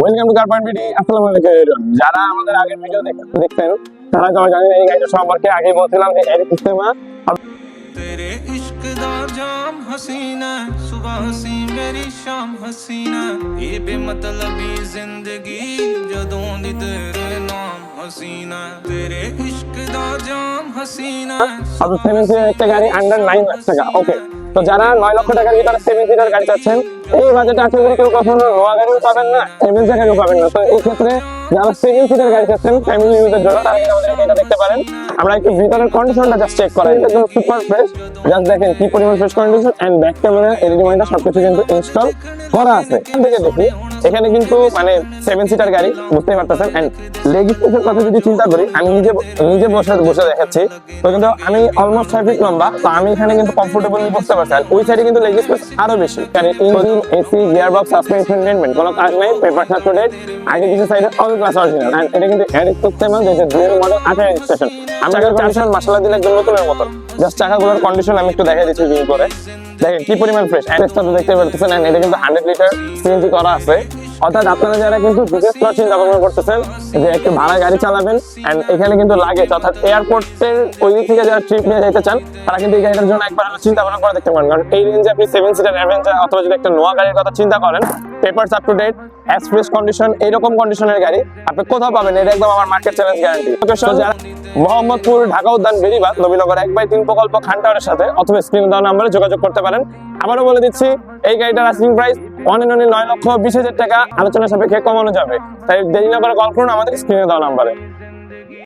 Welcome to car point BD. আসসালামু আলাইকুম। যারা আমাদের আগের ভিডিও দেখতেন তারা তো জানেন এই গাড়িটা সম্পর্কে। আগে বলছিলাম যে এর সিস্টেমা तेरे इश्क दा जाम हसीना सुबह हसी मेरी शाम हसीना ये बेमतलबी जिंदगी जदों दी तेरे नाम हसीना तेरे इश्क दा जाम हसीना আর 7 সিটার একটা গাড়ি আন্ডার 9 লাখ টাকা। ওকে, তো যারা 9 লক্ষ টাকার ভিতরে 7 সিটার গাড়ি চাচ্ছেন, এই বাজেটে আশা করি কেউ কখনো নোয়া গাড়িও পাবেন না, এমএনজি গাড়িও পাবেন না। তো এই ক্ষেত্রে যারা 7 সিটার গাড়ি চাচ্ছেন ফ্যামিলি ইউজের জন্য, তারা কিন্তু আমাদের এটা দেখতে পারেন। আমরা একটু ভিতরের কন্ডিশনটা জাস্ট চেক করাই, একদম সুপার ফ্রেশ। জাস্ট দেখেন কি পরিমাণ fresh condition, and back camera, LED monitor সবকিছু কিন্তু ইনস্টল করা আছে। এখান থেকে দেখি এখানে কিন্তু মানে 7 সিটার গাড়ি, বুঝতেই পারতেছেন। এন্ড লেগ স্পেসের কথা যদি চিন্তা করি, আমি নিজে বসে দেখাচ্ছি, তো কিন্তু আমি অলমোস্ট 6 ফিট লম্বা, তো আমি এখানে কিন্তু কমফোর্টেবলি বসতে পারছি। আর ওই সাইডে কিন্তু লেগ স্পেস আরো বেশি, কারণ engine, AC, gear box, suspension, maintain কোনো কাজ নাই, পেপার আপ টু ডেট, আগে কিছু সাইডে অল ক্লাস অরিজিনাল। এন্ড এটা কিন্তু এর সিস্টেম যেটা ডুয়েল মডেল 18 রেজিস্ট্রেশন। আমরা কিন্তু কন্ডিশন মাশাআল্লাহ দিলে একদম নতুনের মতো। জাস্ট চাকাগুলোর কন্ডিশন আমি একটু দেখাই দিচ্ছি জুম করে, দেখেন কি পরিমাণ ফ্রেশ। এক্সট্রা দেখতে পারতেছেন। এন্ড এটা কিন্তু 100 লিটার সিএনজি করা আছে। অর্থাৎ আপনারা যারা কিন্তু বিশেষ করে চিন্তা ভাবনা করতেছেন যে একটু ভাড়া গাড়ি চালাবেন, এন্ড এখানে কিন্তু লাগেজ অর্থাৎ এয়ারপোর্টের ওই দিক থেকে যারা ট্রিপ নিয়ে যেতে চান, তারা কিন্তু এই গাড়িটার জন্য একবার চিন্তা ভাবনা করে দেখতে পারেন। কারণ এই রেঞ্জে আপনি 7 সিটার অ্যাভেঞ্জার অথবা যদি একটা নোয়া গাড়ির কথা চিন্তা করেন, papers up to date, express condition, এইরকম কন্ডিশনের গাড়ি আপনি কোথাও পাবেন, এটা একদম আমার মার্কেট চ্যালেঞ্জ গ্যারান্টি। যারা মোহাম্মদপুর ঢাকা উদ্যান বেরিবাদ নবীনগর 1/3 প্রকল্প খানটাওয়ারের সাথে অথবা স্ক্রিনে দেওয়া নম্বরে যোগাযোগ করতে পারেন। আবারও বলে দিচ্ছি, এই গাড়িটার asking price on and only 9,20,000 টাকা, আলোচনা সাপেক্ষে কমানো যাবে। তাই দেরি না করে কল করুন আমাদের স্ক্রিনে দেওয়া নম্বরে।